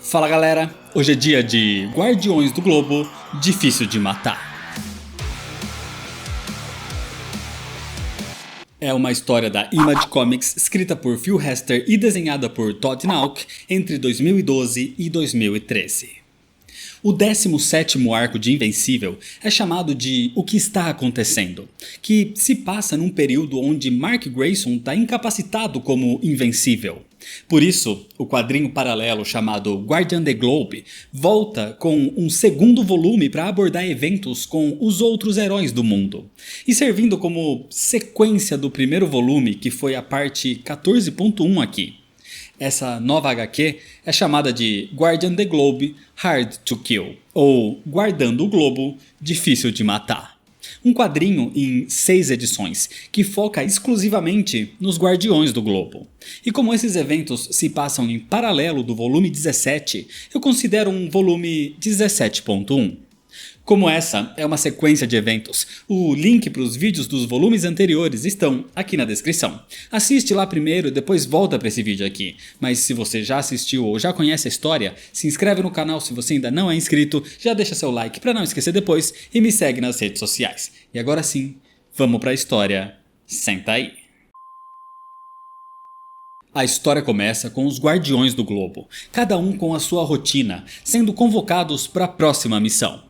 Fala galera, hoje é dia de Guardiões do Globo, difícil de matar. É uma história da Image Comics escrita por Phil Hester e desenhada por Todd Nauck entre 2012 e 2013. O 17º arco de Invencível é chamado de O que está acontecendo, que se passa num período onde Mark Grayson está incapacitado como Invencível. Por isso, o quadrinho paralelo chamado Guardian the Globe volta com um segundo volume para abordar eventos com os outros heróis do mundo, e servindo como sequência do primeiro volume, que foi a parte 14.1 aqui. Essa nova HQ é chamada de Guardian the Globe Hard to Kill, ou Guardando o Globo, Difícil de Matar. Um quadrinho em 6 edições, que foca exclusivamente nos Guardiões do Globo. E como esses eventos se passam em paralelo do volume 17, eu considero um volume 17.1. Como essa é uma sequência de eventos, o link para os vídeos dos volumes anteriores estão aqui na descrição. Assiste lá primeiro e depois volta para esse vídeo aqui. Mas se você já assistiu ou já conhece a história, se inscreve no canal se você ainda não é inscrito, já deixa seu like para não esquecer depois e me segue nas redes sociais. E agora sim, vamos para a história. Senta aí. A história começa com os Guardiões do Globo, cada um com a sua rotina, sendo convocados para a próxima missão.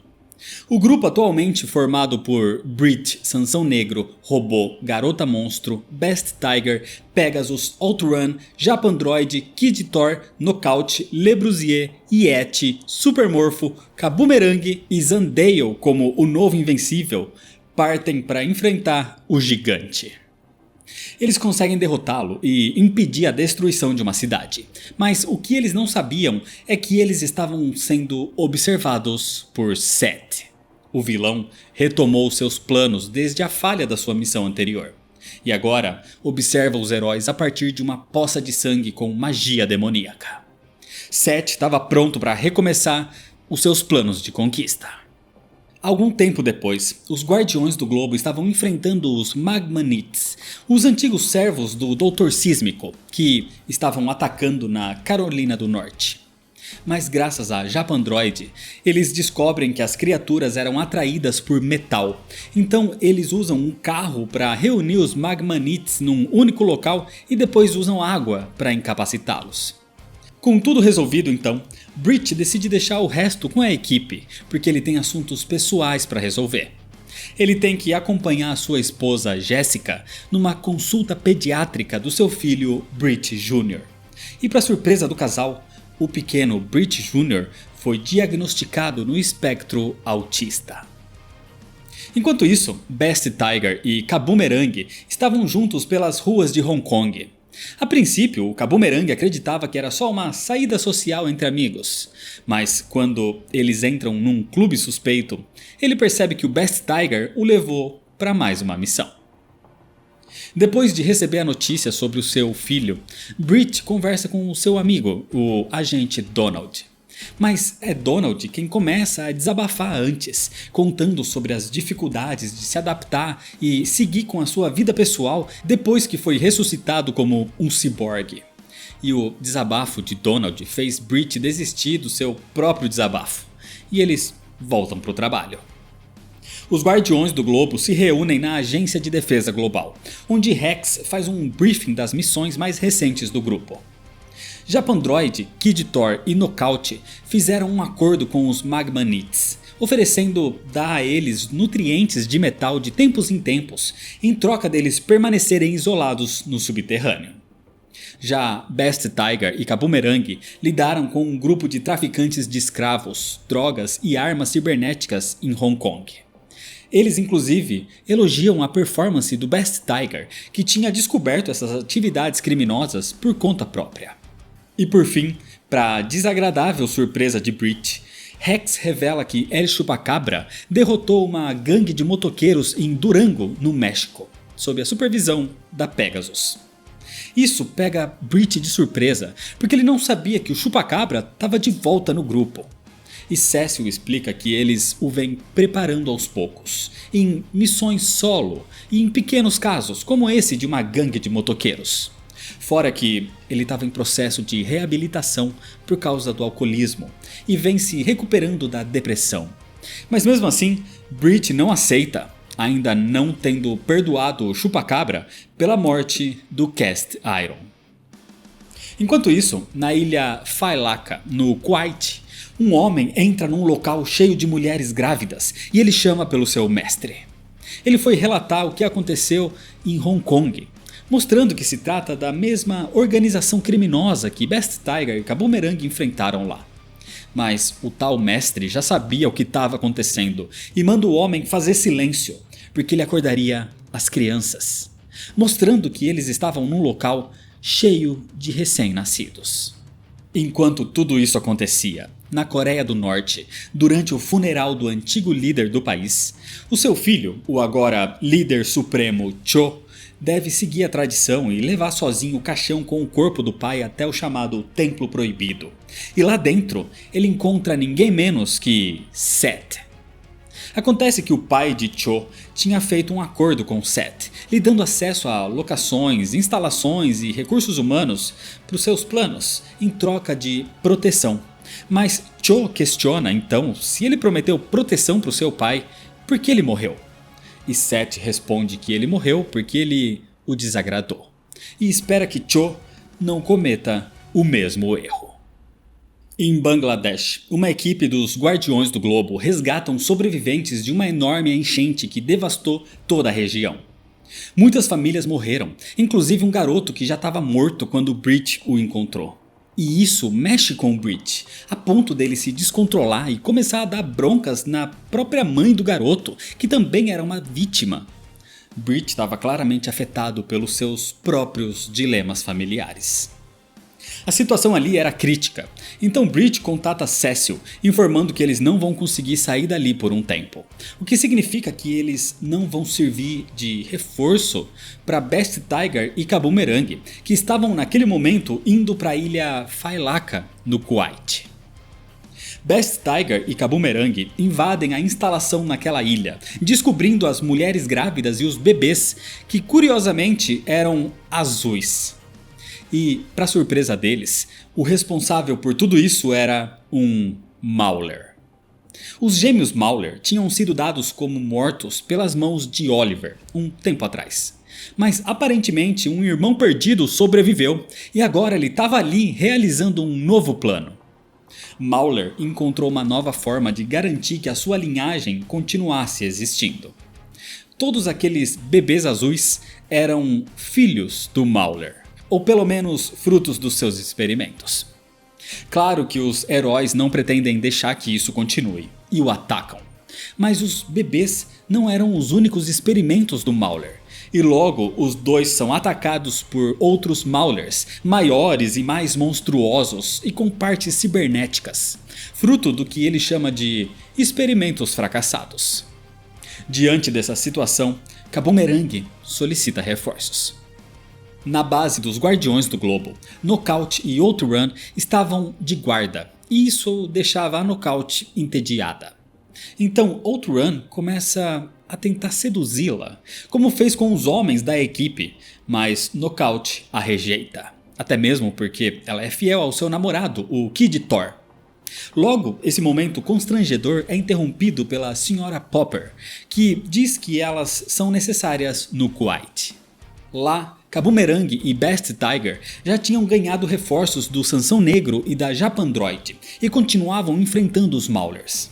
O grupo atualmente formado por Brit, Sansão Negro, Robô, Garota Monstro, Best Tiger, Pegasus, Outrun, Japandroid, Kid Thor, Knockout, Lebrusier, Yeti, Supermorfo, Kabumerang e Zandale como o novo Invencível partem para enfrentar o gigante. Eles conseguem derrotá-lo e impedir a destruição de uma cidade, mas o que eles não sabiam é que eles estavam sendo observados por Set. O vilão retomou seus planos desde a falha da sua missão anterior, e agora observa os heróis a partir de uma poça de sangue com magia demoníaca. Set estava pronto para recomeçar os seus planos de conquista. Algum tempo depois, os Guardiões do Globo estavam enfrentando os Magmanites, os antigos servos do Dr. Sísmico, que estavam atacando na Carolina do Norte. Mas graças a Japandroid, eles descobrem que as criaturas eram atraídas por metal, então eles usam um carro para reunir os Magmanites num único local e depois usam água para incapacitá-los. Com tudo resolvido então, Brit decide deixar o resto com a equipe, porque ele tem assuntos pessoais para resolver. Ele tem que acompanhar a sua esposa Jessica numa consulta pediátrica do seu filho Brit Jr. E para surpresa do casal, o pequeno Brit Jr. foi diagnosticado no espectro autista. Enquanto isso, Best Tiger e Kabumerang estavam juntos pelas ruas de Hong Kong. A princípio, o Kabumerang acreditava que era só uma saída social entre amigos, mas quando eles entram num clube suspeito, ele percebe que o Best Tiger o levou para mais uma missão. Depois de receber a notícia sobre o seu filho, Brit conversa com o seu amigo, o agente Donald. Mas é Donald quem começa a desabafar antes, contando sobre as dificuldades de se adaptar e seguir com a sua vida pessoal depois que foi ressuscitado como um ciborgue. E o desabafo de Donald fez Brit desistir do seu próprio desabafo, e eles voltam para o trabalho. Os Guardiões do Globo se reúnem na Agência de Defesa Global, onde Rex faz um briefing das missões mais recentes do grupo. Japandroid, Kid Thor e Knockout fizeram um acordo com os Magmanites, oferecendo dar a eles nutrientes de metal de tempos em tempos, em troca deles permanecerem isolados no subterrâneo. Já Best Tiger e Kabumerang lidaram com um grupo de traficantes de escravos, drogas e armas cibernéticas em Hong Kong. Eles inclusive elogiam a performance do Best Tiger, que tinha descoberto essas atividades criminosas por conta própria. E por fim, para desagradável surpresa de Brit, Rex revela que El Chupacabra derrotou uma gangue de motoqueiros em Durango, no México, sob a supervisão da Pegasus. Isso pega Brit de surpresa, porque ele não sabia que o Chupacabra estava de volta no grupo. E Cecil explica que eles o vêm preparando aos poucos, em missões solo e em pequenos casos, como esse de uma gangue de motoqueiros. Fora que ele estava em processo de reabilitação por causa do alcoolismo e vem se recuperando da depressão. Mas mesmo assim, Brit não aceita, ainda não tendo perdoado o Chupacabra pela morte do Cast Iron. Enquanto isso, na ilha Failaka, no Kuwait, um homem entra num local cheio de mulheres grávidas e ele chama pelo seu mestre. Ele foi relatar o que aconteceu em Hong Kong, mostrando que se trata da mesma organização criminosa que Best Tiger e Kabumerang enfrentaram lá. Mas o tal mestre já sabia o que estava acontecendo e manda o homem fazer silêncio, porque ele acordaria as crianças, mostrando que eles estavam num local cheio de recém-nascidos. Enquanto tudo isso acontecia, na Coreia do Norte, durante o funeral do antigo líder do país, o seu filho, o agora líder supremo Cho, deve seguir a tradição e levar sozinho o caixão com o corpo do pai até o chamado Templo Proibido. E lá dentro, ele encontra ninguém menos que Seth. Acontece que o pai de Cho tinha feito um acordo com Seth, lhe dando acesso a locações, instalações e recursos humanos para os seus planos, em troca de proteção. Mas Cho questiona então se ele prometeu proteção para o seu pai, por que ele morreu? E Seth responde que ele morreu porque ele o desagradou, e espera que Cho não cometa o mesmo erro. Em Bangladesh, uma equipe dos Guardiões do Globo resgatam sobreviventes de uma enorme enchente que devastou toda a região. Muitas famílias morreram, inclusive um garoto que já estava morto quando Brit o encontrou. E isso mexe com o Brit, a ponto dele se descontrolar e começar a dar broncas na própria mãe do garoto, que também era uma vítima. Brit estava claramente afetado pelos seus próprios dilemas familiares. A situação ali era crítica, então Brit contata Cecil, informando que eles não vão conseguir sair dali por um tempo. O que significa que eles não vão servir de reforço para Best Tiger e Kabumerang, que estavam naquele momento indo para a ilha Failaka, no Kuwait. Best Tiger e Kabumerang invadem a instalação naquela ilha, descobrindo as mulheres grávidas e os bebês, que curiosamente eram azuis. E, para surpresa deles, o responsável por tudo isso era um Mauler. Os gêmeos Mauler tinham sido dados como mortos pelas mãos de Oliver um tempo atrás. Mas aparentemente um irmão perdido sobreviveu e agora ele estava ali realizando um novo plano. Mauler encontrou uma nova forma de garantir que a sua linhagem continuasse existindo. Todos aqueles bebês azuis eram filhos do Mauler, ou pelo menos frutos dos seus experimentos. Claro que os heróis não pretendem deixar que isso continue, e o atacam. Mas os bebês não eram os únicos experimentos do Mauler, e logo os dois são atacados por outros Maulers, maiores e mais monstruosos e com partes cibernéticas, fruto do que ele chama de experimentos fracassados. Diante dessa situação, Kabumerang solicita reforços. Na base dos Guardiões do Globo, Knockout e Outrun estavam de guarda, e isso deixava a Knockout entediada. Então Outrun começa a tentar seduzi-la, como fez com os homens da equipe, mas Knockout a rejeita, até mesmo porque ela é fiel ao seu namorado, o Kid Thor. Logo, esse momento constrangedor é interrompido pela Sra. Popper, que diz que elas são necessárias no Kuwait. Lá, Kabumerang e Best Tiger já tinham ganhado reforços do Sansão Negro e da Japandroid e continuavam enfrentando os Maulers.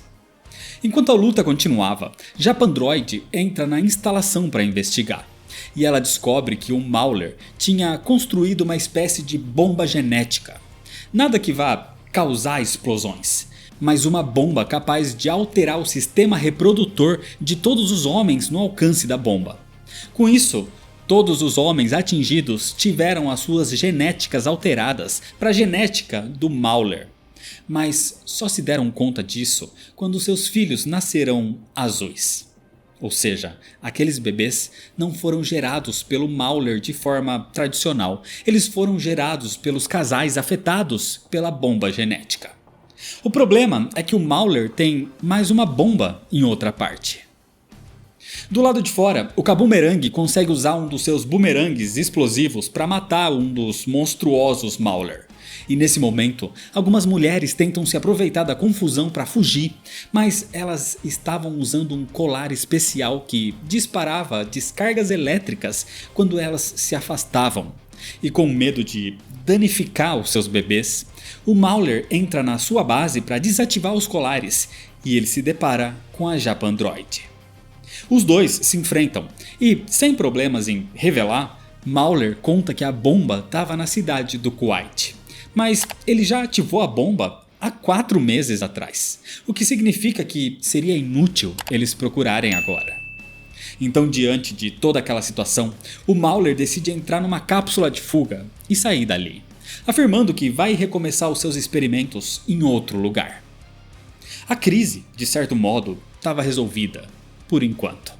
Enquanto a luta continuava, Japandroid entra na instalação para investigar e ela descobre que um Mauler tinha construído uma espécie de bomba genética. Nada que vá causar explosões, mas uma bomba capaz de alterar o sistema reprodutor de todos os homens no alcance da bomba. Com isso, todos os homens atingidos tiveram as suas genéticas alteradas para a genética do Mauler, mas só se deram conta disso quando seus filhos nasceram azuis. Ou seja, aqueles bebês não foram gerados pelo Mauler de forma tradicional, eles foram gerados pelos casais afetados pela bomba genética. O problema é que o Mauler tem mais uma bomba em outra parte. Do lado de fora, o Kabumerang consegue usar um dos seus bumerangues explosivos para matar um dos monstruosos Mauler. E nesse momento, algumas mulheres tentam se aproveitar da confusão para fugir, mas elas estavam usando um colar especial que disparava descargas elétricas quando elas se afastavam. E com medo de danificar os seus bebês, o Mauler entra na sua base para desativar os colares e ele se depara com a Japandroid. Os dois se enfrentam e, sem problemas em revelar, Mauler conta que a bomba estava na cidade do Kuwait. Mas ele já ativou a bomba há 4 meses atrás, o que significa que seria inútil eles procurarem agora. Então, diante de toda aquela situação, o Mauler decide entrar numa cápsula de fuga e sair dali, afirmando que vai recomeçar os seus experimentos em outro lugar. A crise, de certo modo, estava resolvida, por enquanto.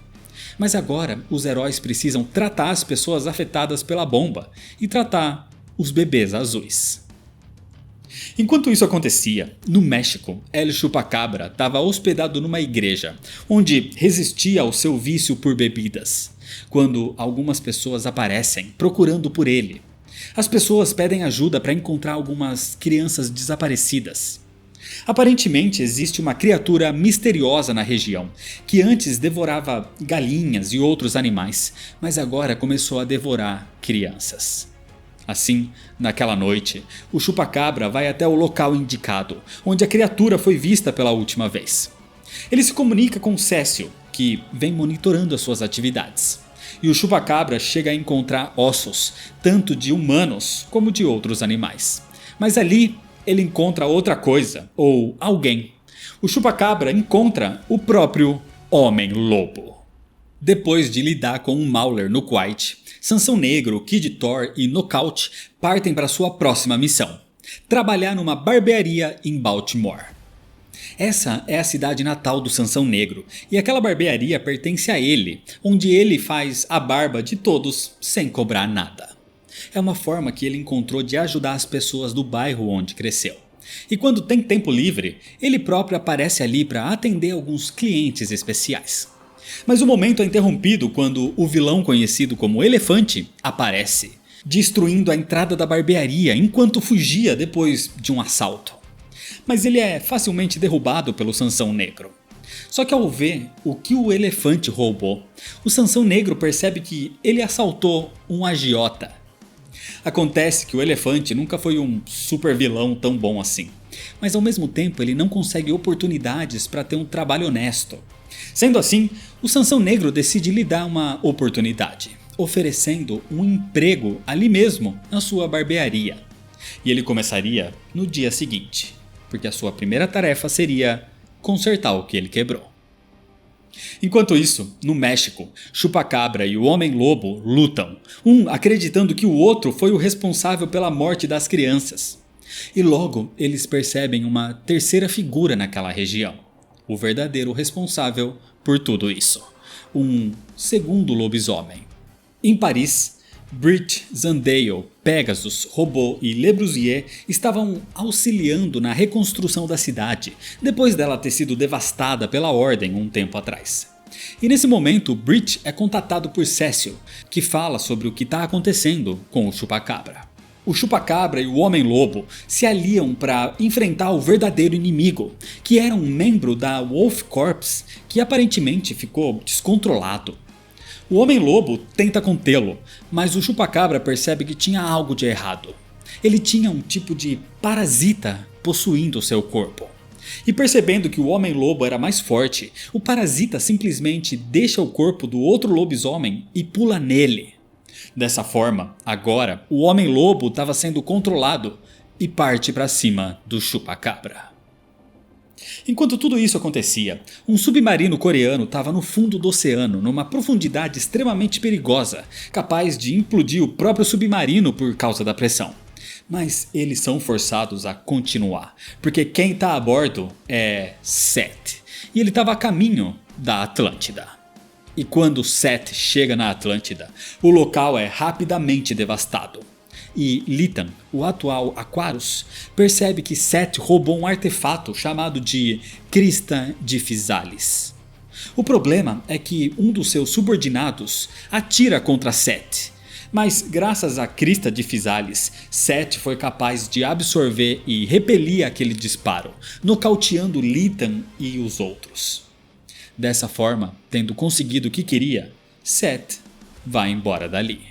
Mas agora os heróis precisam tratar as pessoas afetadas pela bomba e tratar os bebês azuis. Enquanto isso acontecia, no México, El Chupacabra estava hospedado numa igreja, onde resistia ao seu vício por bebidas, quando algumas pessoas aparecem procurando por ele. As pessoas pedem ajuda para encontrar algumas crianças desaparecidas. Aparentemente existe uma criatura misteriosa na região, que antes devorava galinhas e outros animais, mas agora começou a devorar crianças. Assim, naquela noite, o Chupacabra vai até o local indicado, onde a criatura foi vista pela última vez. Ele se comunica com Cécio, que vem monitorando as suas atividades. E o Chupacabra chega a encontrar ossos, tanto de humanos como de outros animais. Mas ali ele encontra outra coisa, ou alguém. O Chupacabra encontra o próprio Homem-Lobo. Depois de lidar com um Mauler no Kuwait, Sansão Negro, Kid Thor e Knockout partem para sua próxima missão: trabalhar numa barbearia em Baltimore. Essa é a cidade natal do Sansão Negro, e aquela barbearia pertence a ele, onde ele faz a barba de todos sem cobrar nada. É uma forma que ele encontrou de ajudar as pessoas do bairro onde cresceu. E quando tem tempo livre, ele próprio aparece ali para atender alguns clientes especiais. Mas o momento é interrompido quando o vilão conhecido como Elefante aparece, destruindo a entrada da barbearia enquanto fugia depois de um assalto. Mas ele é facilmente derrubado pelo Sansão Negro. Só que ao ver o que o Elefante roubou, o Sansão Negro percebe que ele assaltou um agiota. Acontece que o Elefante nunca foi um super vilão tão bom assim, mas ao mesmo tempo ele não consegue oportunidades para ter um trabalho honesto. Sendo assim, o Sansão Negro decide lhe dar uma oportunidade, oferecendo um emprego ali mesmo na sua barbearia. E ele começaria no dia seguinte, porque a sua primeira tarefa seria consertar o que ele quebrou. Enquanto isso, no México, Chupacabra e o Homem-Lobo lutam, um acreditando que o outro foi o responsável pela morte das crianças. E logo eles percebem uma terceira figura naquela região, o verdadeiro responsável por tudo isso, um segundo lobisomem. Em Paris, Brit, Zandale, Pegasus, Robô e Le Brusier estavam auxiliando na reconstrução da cidade, depois dela ter sido devastada pela Ordem um tempo atrás. E nesse momento, Brit é contatado por Cécio, que fala sobre o que está acontecendo com o Chupacabra. O Chupacabra e o Homem-Lobo se aliam para enfrentar o verdadeiro inimigo, que era um membro da Wolf Corps que aparentemente ficou descontrolado. O Homem-Lobo tenta contê-lo, mas o Chupacabra percebe que tinha algo de errado. Ele tinha um tipo de parasita possuindo seu corpo. E percebendo que o Homem-Lobo era mais forte, o parasita simplesmente deixa o corpo do outro lobisomem e pula nele. Dessa forma, agora, o Homem-Lobo estava sendo controlado e parte para cima do Chupacabra. Enquanto tudo isso acontecia, um submarino coreano estava no fundo do oceano, numa profundidade extremamente perigosa, capaz de implodir o próprio submarino por causa da pressão. Mas eles são forçados a continuar, porque quem está a bordo é Seth, e ele estava a caminho da Atlântida. E quando Seth chega na Atlântida, o local é rapidamente devastado. E Litan, o atual Aquarus, percebe que Seth roubou um artefato chamado de Crista de Physalis. O problema é que um dos seus subordinados atira contra Seth, mas graças à crista de Physalis, Seth foi capaz de absorver e repelir aquele disparo, nocauteando Litham e os outros. Dessa forma, tendo conseguido o que queria, Seth vai embora dali.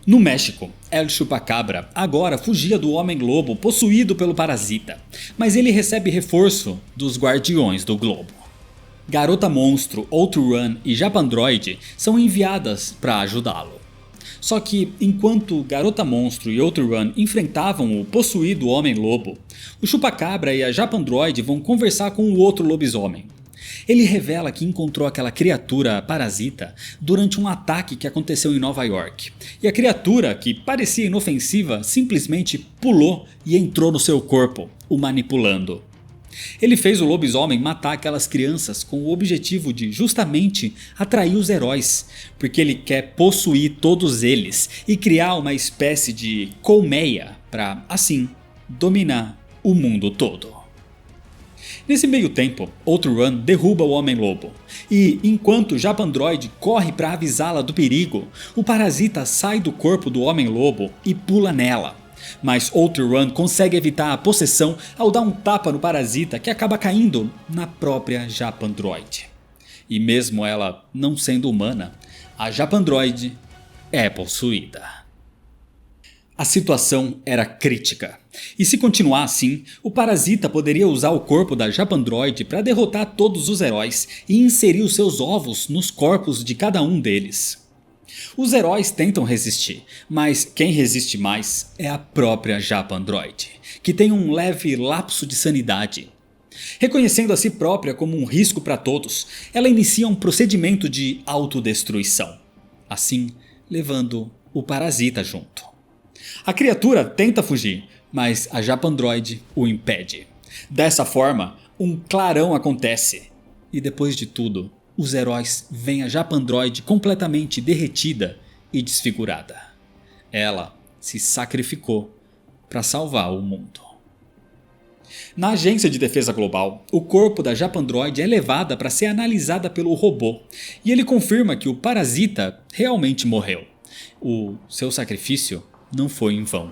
No México, El Chupacabra agora fugia do Homem-Lobo possuído pelo parasita, mas ele recebe reforço dos Guardiões do Globo. Garota Monstro, Outrun e Japandroid são enviadas para ajudá-lo. Só que, enquanto Garota Monstro e Outrun enfrentavam o possuído Homem-Lobo, o Chupacabra e a Japandroid vão conversar com o outro lobisomem. Ele revela que encontrou aquela criatura parasita durante um ataque que aconteceu em Nova York. E a criatura, que parecia inofensiva, simplesmente pulou e entrou no seu corpo, o manipulando. Ele fez o lobisomem matar aquelas crianças com o objetivo de justamente atrair os heróis, porque ele quer possuir todos eles e criar uma espécie de colmeia para, assim, dominar o mundo todo. Nesse meio tempo, Outrun derruba o Homem-Lobo, e enquanto Japandroid corre para avisá-la do perigo, o parasita sai do corpo do Homem-Lobo e pula nela. Mas Outrun consegue evitar a possessão ao dar um tapa no parasita que acaba caindo na própria Japandroid. E mesmo ela não sendo humana, a Japandroid é possuída. A situação era crítica, e se continuar assim, o parasita poderia usar o corpo da Japandroid para derrotar todos os heróis e inserir os seus ovos nos corpos de cada um deles. Os heróis tentam resistir, mas quem resiste mais é a própria Japandroid, que tem um leve lapso de sanidade. Reconhecendo a si própria como um risco para todos, ela inicia um procedimento de autodestruição, assim levando o parasita junto. A criatura tenta fugir, mas a Japandroid o impede. Dessa forma, um clarão acontece, e depois de tudo, os heróis veem a Japandroid completamente derretida e desfigurada. Ela se sacrificou para salvar o mundo. Na Agência de Defesa Global, o corpo da Japandroid é levada para ser analisada pelo robô, e ele confirma que o parasita realmente morreu. O seu sacrifício não foi em vão.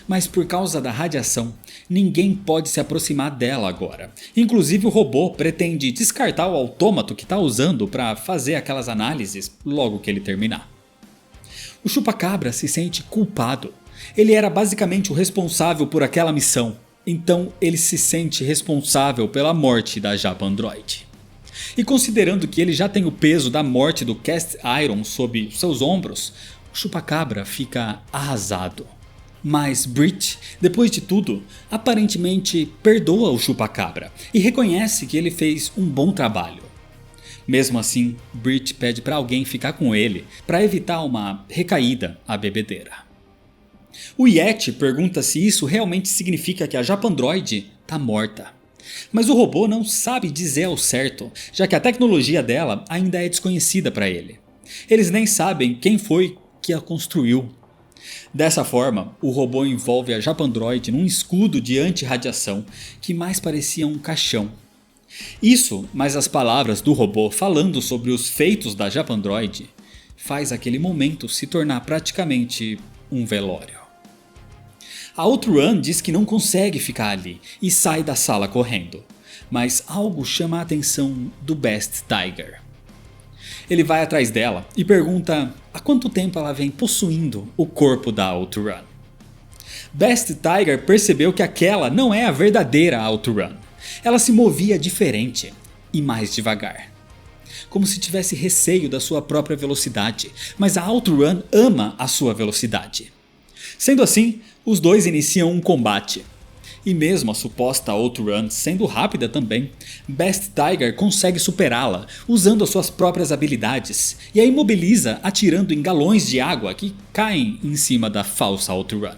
Mas por causa da radiação, ninguém pode se aproximar dela agora. Inclusive o robô pretende descartar o autômato que está usando para fazer aquelas análises logo que ele terminar. O Chupacabra se sente culpado. Ele era basicamente o responsável por aquela missão, então ele se sente responsável pela morte da Japandroid. E considerando que ele já tem o peso da morte do Cast Iron sob seus ombros, o Chupacabra fica arrasado. Mas Brit, depois de tudo, aparentemente perdoa o Chupacabra e reconhece que ele fez um bom trabalho. Mesmo assim, Brit pede para alguém ficar com ele para evitar uma recaída à bebedeira. O Yeti pergunta se isso realmente significa que a Japandroid está morta. Mas o robô não sabe dizer ao certo, já que a tecnologia dela ainda é desconhecida para ele. Eles nem sabem quem foi que a construiu. Dessa forma, o robô envolve a Japandroid num escudo de anti-radiação que mais parecia um caixão. Isso, mais as palavras do robô falando sobre os feitos da Japandroid, faz aquele momento se tornar praticamente um velório. A Outrun diz que não consegue ficar ali e sai da sala correndo, mas algo chama a atenção do Best Tiger. Ele vai atrás dela e pergunta há quanto tempo ela vem possuindo o corpo da Outrun. Best Tiger percebeu que aquela não é a verdadeira Outrun. Ela se movia diferente e mais devagar, como se tivesse receio da sua própria velocidade, mas a Outrun ama a sua velocidade. Sendo assim, os dois iniciam um combate. E mesmo a suposta Outrun sendo rápida também, Best Tiger consegue superá-la usando as suas próprias habilidades e a imobiliza atirando em galões de água que caem em cima da falsa Outrun.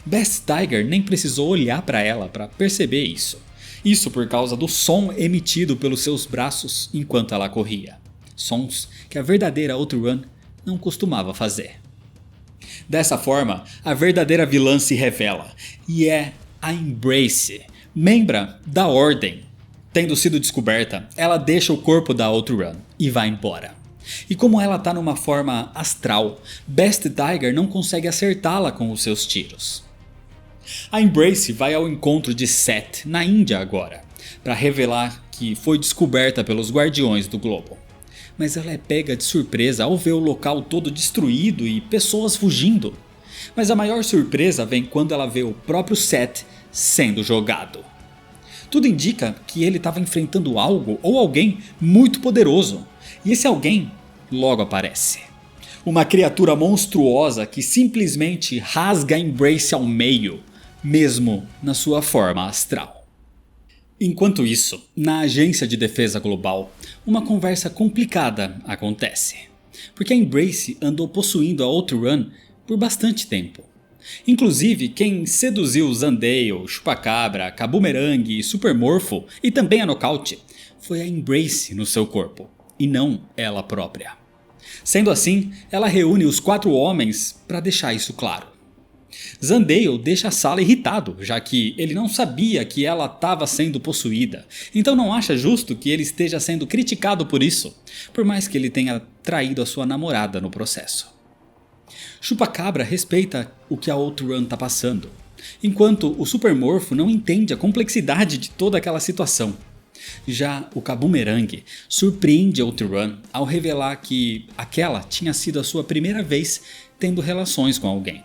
Best Tiger nem precisou olhar para ela para perceber isso. Isso por causa do som emitido pelos seus braços enquanto ela corria. Sons que a verdadeira Outrun não costumava fazer. Dessa forma, a verdadeira vilã se revela e é a Embrace, membra da Ordem, Tendo sido descoberta, ela deixa o corpo da Outrun e vai embora. E como ela está numa forma astral, Best Tiger não consegue acertá-la com os seus tiros. A Embrace vai ao encontro de Seth na Índia agora, para revelar que foi descoberta pelos Guardiões do Globo. Mas ela é pega de surpresa ao ver o local todo destruído e pessoas fugindo. Mas a maior surpresa vem quando ela vê o próprio Seth sendo jogado. Tudo indica que ele estava enfrentando algo ou alguém muito poderoso. E esse alguém logo aparece. Uma criatura monstruosa que simplesmente rasga a Embrace ao meio, mesmo na sua forma astral. Enquanto isso, na Agência de Defesa Global, uma conversa complicada acontece. Porque a Embrace andou possuindo a Outrun por bastante tempo. Inclusive, quem seduziu Zandale, Chupacabra, Kabumerangue, Supermorpho e também a Knockout foi a Embrace no seu corpo, e não ela própria. Sendo assim, ela reúne os 4 homens para deixar isso claro. Zandale deixa a sala irritado, já que ele não sabia que ela estava sendo possuída, então não acha justo que ele esteja sendo criticado por isso, por mais que ele tenha traído a sua namorada no processo. Chupacabra respeita o que a Outrun está passando, enquanto o Supermorpho não entende a complexidade de toda aquela situação. Já o Kabumerangue surpreende a Outrun ao revelar que aquela tinha sido a sua primeira vez tendo relações com alguém.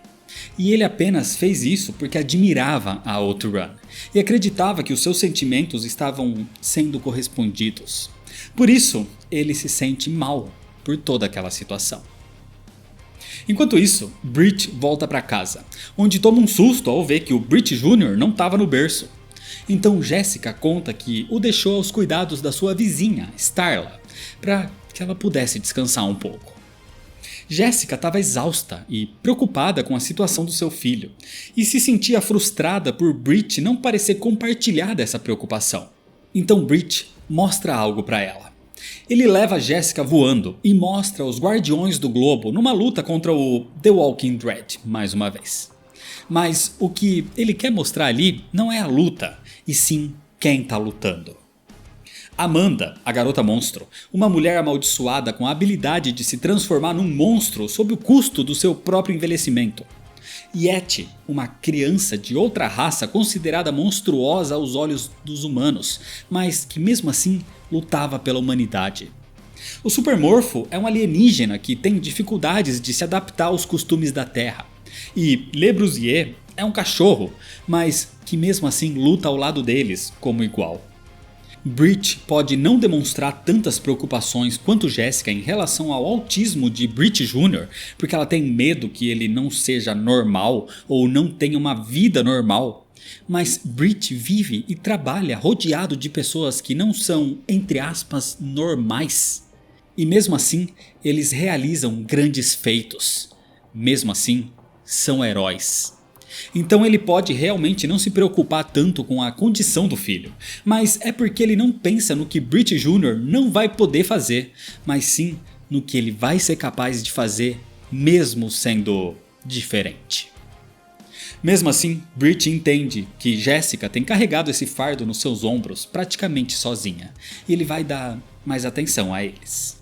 E ele apenas fez isso porque admirava a Outrun e acreditava que os seus sentimentos estavam sendo correspondidos. Por isso, ele se sente mal por toda aquela situação. Enquanto isso, Brit volta para casa, onde toma um susto ao ver que o Brit Jr. não estava no berço. Então Jessica conta que o deixou aos cuidados da sua vizinha, Starla, para que ela pudesse descansar um pouco. Jessica estava exausta e preocupada com a situação do seu filho, e se sentia frustrada por Brit não parecer compartilhar dessa preocupação. Então Brit mostra algo para ela. Ele leva Jessica voando e mostra os Guardiões do Globo numa luta contra o The Walking Dead mais uma vez. Mas o que ele quer mostrar ali não é a luta, e sim quem está lutando. Amanda, a garota monstro, uma mulher amaldiçoada com a habilidade de se transformar num monstro sob o custo do seu próprio envelhecimento. Yeti, uma criança de outra raça considerada monstruosa aos olhos dos humanos, mas que mesmo assim lutava pela humanidade. O Supermorpho é um alienígena que tem dificuldades de se adaptar aos costumes da Terra. E Le Brusier é um cachorro, mas que mesmo assim luta ao lado deles como igual. Brit pode não demonstrar tantas preocupações quanto Jessica em relação ao autismo de Brit Jr., porque ela tem medo que ele não seja normal ou não tenha uma vida normal. Mas Brit vive e trabalha rodeado de pessoas que não são, entre aspas, normais. E mesmo assim, eles realizam grandes feitos. Mesmo assim, são heróis. Então ele pode realmente não se preocupar tanto com a condição do filho, mas é porque ele não pensa no que Brit Jr. não vai poder fazer, mas sim no que ele vai ser capaz de fazer mesmo sendo diferente. Mesmo assim, Brit entende que Jessica tem carregado esse fardo nos seus ombros praticamente sozinha, e ele vai dar mais atenção a eles.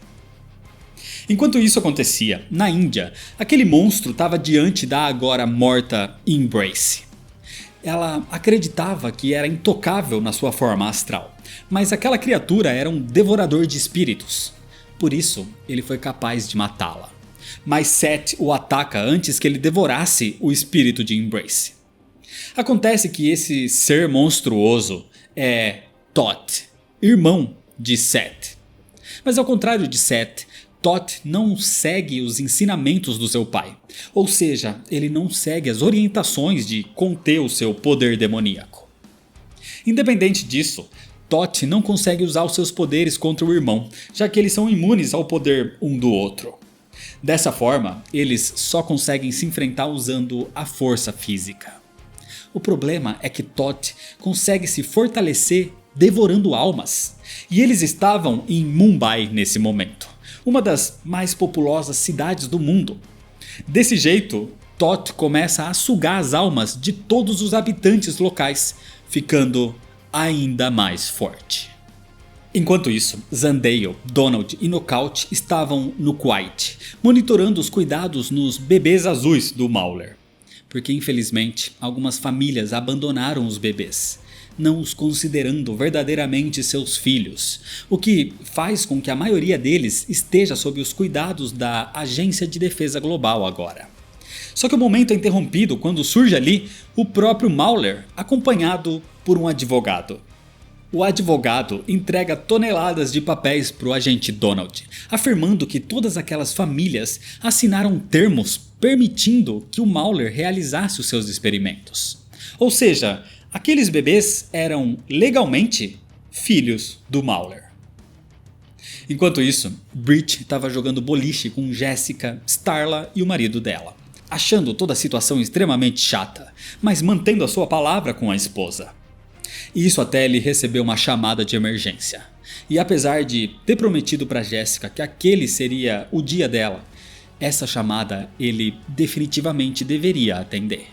Enquanto isso acontecia, na Índia, aquele monstro estava diante da agora morta Embrace. Ela acreditava que era intocável na sua forma astral, mas aquela criatura era um devorador de espíritos. Por isso, ele foi capaz de matá-la. Mas Seth o ataca antes que ele devorasse o espírito de Embrace. Acontece que esse ser monstruoso é Thoth, irmão de Seth. Mas ao contrário de Seth, Thoth não segue os ensinamentos do seu pai, ou seja, ele não segue as orientações de conter o seu poder demoníaco. Independente disso, Thoth não consegue usar os seus poderes contra o irmão, já que eles são imunes ao poder um do outro. Dessa forma, eles só conseguem se enfrentar usando a força física. O problema é que Thoth consegue se fortalecer devorando almas, e eles estavam em Mumbai nesse momento, uma das mais populosas cidades do mundo. Desse jeito, Thoth começa a sugar as almas de todos os habitantes locais, ficando ainda mais forte. Enquanto isso, Zandale, Donald e Knockout estavam no Quiet, monitorando os cuidados nos bebês azuis do Mauler. Porque infelizmente, algumas famílias abandonaram os bebês, não os considerando verdadeiramente seus filhos, o que faz com que a maioria deles esteja sob os cuidados da Agência de Defesa Global agora. Só que o momento é interrompido quando surge ali o próprio Mauler, acompanhado por um advogado. O advogado entrega toneladas de papéis para o agente Donald, afirmando que todas aquelas famílias assinaram termos permitindo que o Mauler realizasse os seus experimentos. Ou seja, aqueles bebês eram legalmente filhos do Mauler. Enquanto isso, Brit estava jogando boliche com Jessica, Starla e o marido dela, achando toda a situação extremamente chata, mas mantendo a sua palavra com a esposa. Isso até ele recebeu uma chamada de emergência. E apesar de ter prometido para Jessica que aquele seria o dia dela, essa chamada ele definitivamente deveria atender.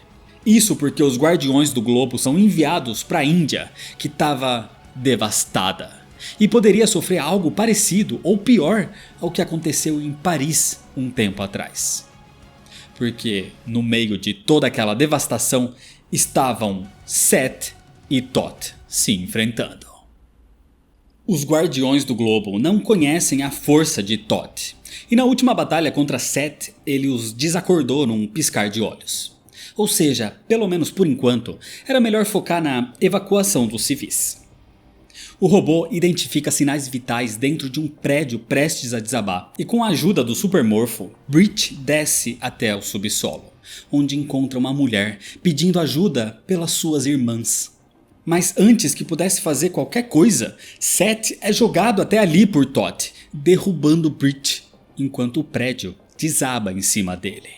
Isso porque os Guardiões do Globo são enviados para a Índia, que estava devastada, e poderia sofrer algo parecido ou pior ao que aconteceu em Paris um tempo atrás. Porque no meio de toda aquela devastação estavam Seth e Toth se enfrentando. Os Guardiões do Globo não conhecem a força de Toth, e na última batalha contra Seth ele os desacordou num piscar de olhos. Ou seja, pelo menos por enquanto, era melhor focar na evacuação dos civis. O robô identifica sinais vitais dentro de um prédio prestes a desabar, e com a ajuda do Supermorfo, Brit desce até o subsolo, onde encontra uma mulher pedindo ajuda pelas suas irmãs. Mas antes que pudesse fazer qualquer coisa, Seth é jogado até ali por Toth, derrubando Brit, enquanto o prédio desaba em cima dele.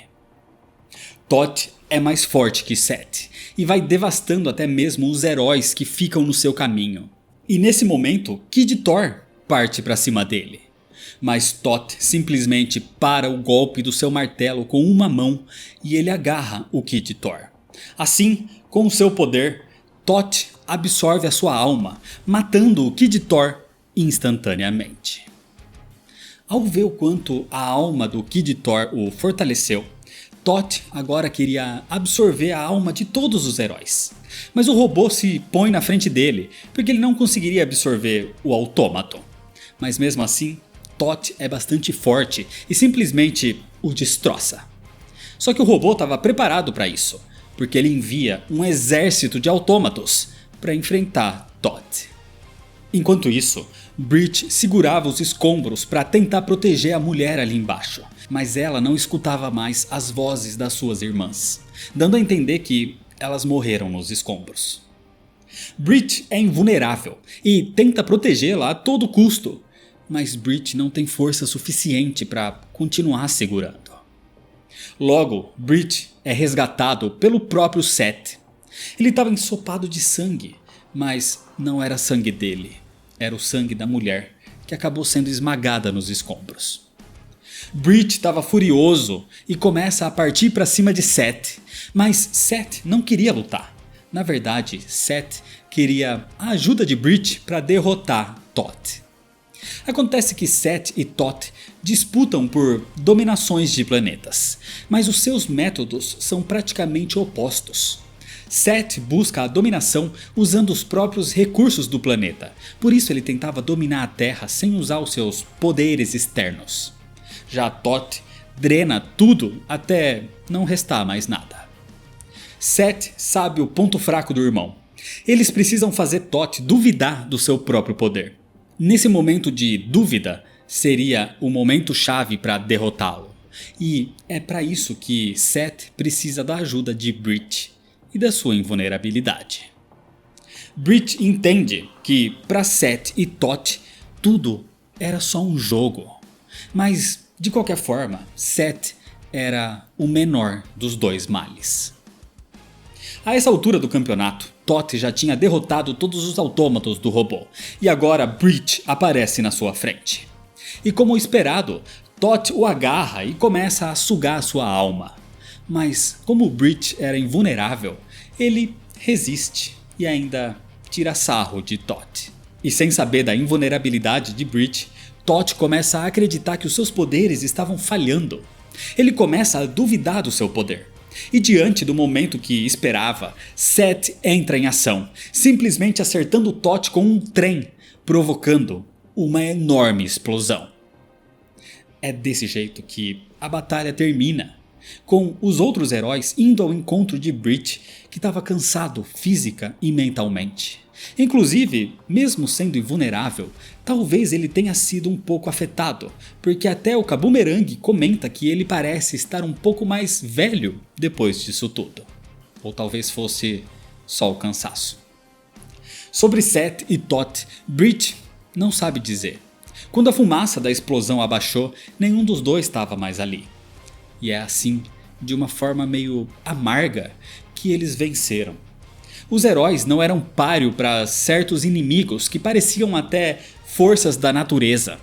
Toth é mais forte que Seth, e vai devastando até mesmo os heróis que ficam no seu caminho. E nesse momento, Kid Thor parte para cima dele. Mas Toth simplesmente para o golpe do seu martelo com uma mão e ele agarra o Kid Thor. Assim, com o seu poder, Toth absorve a sua alma, matando o Kid Thor instantaneamente. Ao ver o quanto a alma do Kid Thor o fortaleceu, Toth agora queria absorver a alma de todos os heróis. Mas o robô se põe na frente dele, porque ele não conseguiria absorver o autômaton. Mas mesmo assim, Toth é bastante forte e simplesmente o destroça. Só que o robô estava preparado para isso, porque ele envia um exército de autômatos para enfrentar Toth. Enquanto isso, Brit segurava os escombros para tentar proteger a mulher ali embaixo, mas ela não escutava mais as vozes das suas irmãs, dando a entender que elas morreram nos escombros. Brit é invulnerável e tenta protegê-la a todo custo, mas Brit não tem força suficiente para continuar segurando. Logo, Brit é resgatado pelo próprio Seth. Ele estava ensopado de sangue, mas não era sangue dele, era o sangue da mulher que acabou sendo esmagada nos escombros. Brit estava furioso e começa a partir para cima de Seth, mas Seth não queria lutar. Na verdade, Seth queria a ajuda de Brit para derrotar Toth. Acontece que Seth e Toth disputam por dominações de planetas, mas os seus métodos são praticamente opostos. Seth busca a dominação usando os próprios recursos do planeta, por isso ele tentava dominar a Terra sem usar os seus poderes externos. Já Toth drena tudo até não restar mais nada. Seth sabe o ponto fraco do irmão. Eles precisam fazer Toth duvidar do seu próprio poder. Nesse momento de dúvida, seria o momento chave para derrotá-lo. E é para isso que Seth precisa da ajuda de Brit e da sua invulnerabilidade. Brit entende que para Seth e Toth tudo era só um jogo. Mas de qualquer forma, Seth era o menor dos dois males. A essa altura do campeonato, Toth já tinha derrotado todos os autômatos do robô, e agora Brit aparece na sua frente. E como esperado, Toth o agarra e começa a sugar sua alma. Mas como Brit era invulnerável, ele resiste e ainda tira sarro de Toth. E sem saber da invulnerabilidade de Brit, Todd começa a acreditar que os seus poderes estavam falhando. Ele começa a duvidar do seu poder. E diante do momento que esperava, Seth entra em ação, simplesmente acertando Todd com um trem, provocando uma enorme explosão. É desse jeito que a batalha termina, com os outros heróis indo ao encontro de Brit, que estava cansado física e mentalmente. Inclusive, mesmo sendo invulnerável, talvez ele tenha sido um pouco afetado, porque até o Kabumerang comenta que ele parece estar um pouco mais velho depois disso tudo. Ou talvez fosse só o cansaço. Sobre Seth e Toth, Brit não sabe dizer. Quando a fumaça da explosão abaixou, nenhum dos dois estava mais ali. E é assim, de uma forma meio amarga, que eles venceram. Os heróis não eram páreo para certos inimigos que pareciam até forças da natureza,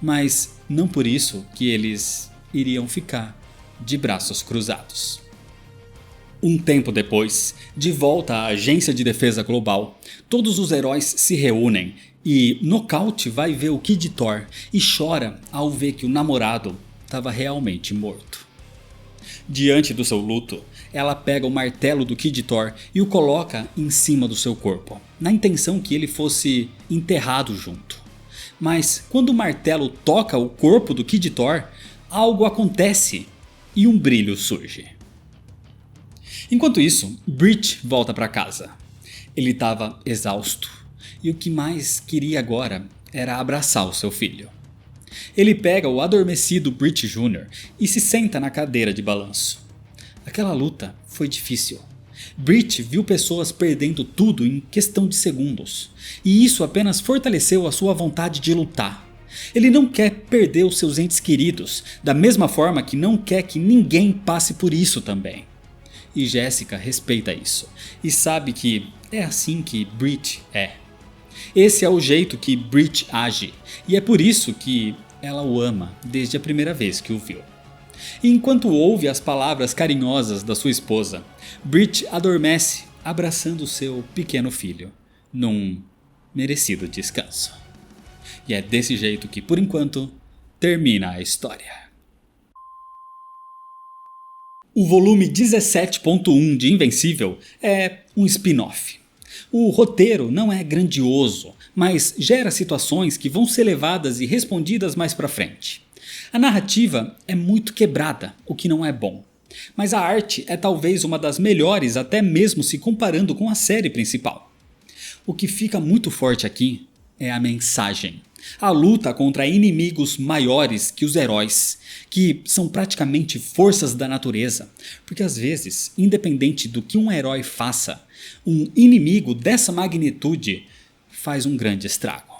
mas não por isso que eles iriam ficar de braços cruzados. Um tempo depois, de volta à Agência de Defesa Global, todos os heróis se reúnem e Knockout vai ver o Kid Thor e chora ao ver que o namorado estava realmente morto. Diante do seu luto, ela pega o martelo do Kid Thor e o coloca em cima do seu corpo, na intenção que ele fosse enterrado junto. Mas quando o martelo toca o corpo do Kid Thor, algo acontece e um brilho surge. Enquanto isso, Brit volta para casa. Ele estava exausto e o que mais queria agora era abraçar o seu filho. Ele pega o adormecido Brit Jr. e se senta na cadeira de balanço. Aquela luta foi difícil. Brit viu pessoas perdendo tudo em questão de segundos, e isso apenas fortaleceu a sua vontade de lutar. Ele não quer perder os seus entes queridos, da mesma forma que não quer que ninguém passe por isso também. E Jessica respeita isso, e sabe que é assim que Brit é. Esse é o jeito que Brit age, e é por isso que ela o ama desde a primeira vez que o viu. E enquanto ouve as palavras carinhosas da sua esposa, Brit adormece abraçando seu pequeno filho, num merecido descanso. E é desse jeito que, por enquanto, termina a história. O volume 17.1 de Invencível é um spin-off. O roteiro não é grandioso, mas gera situações que vão ser levadas e respondidas mais pra frente. A narrativa é muito quebrada, o que não é bom. Mas a arte é talvez uma das melhores, até mesmo se comparando com a série principal. O que fica muito forte aqui é a mensagem. A luta contra inimigos maiores que os heróis, que são praticamente forças da natureza. Porque às vezes, independente do que um herói faça, um inimigo dessa magnitude faz um grande estrago.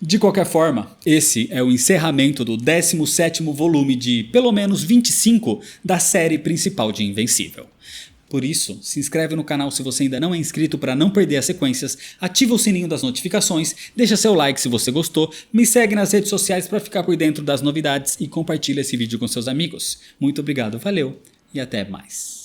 De qualquer forma, esse é o encerramento do 17º volume de pelo menos 25 da série principal de Invencível. Por isso, se inscreve no canal se você ainda não é inscrito para não perder as sequências, ativa o sininho das notificações, deixa seu like se você gostou, me segue nas redes sociais para ficar por dentro das novidades e compartilha esse vídeo com seus amigos. Muito obrigado, valeu e até mais.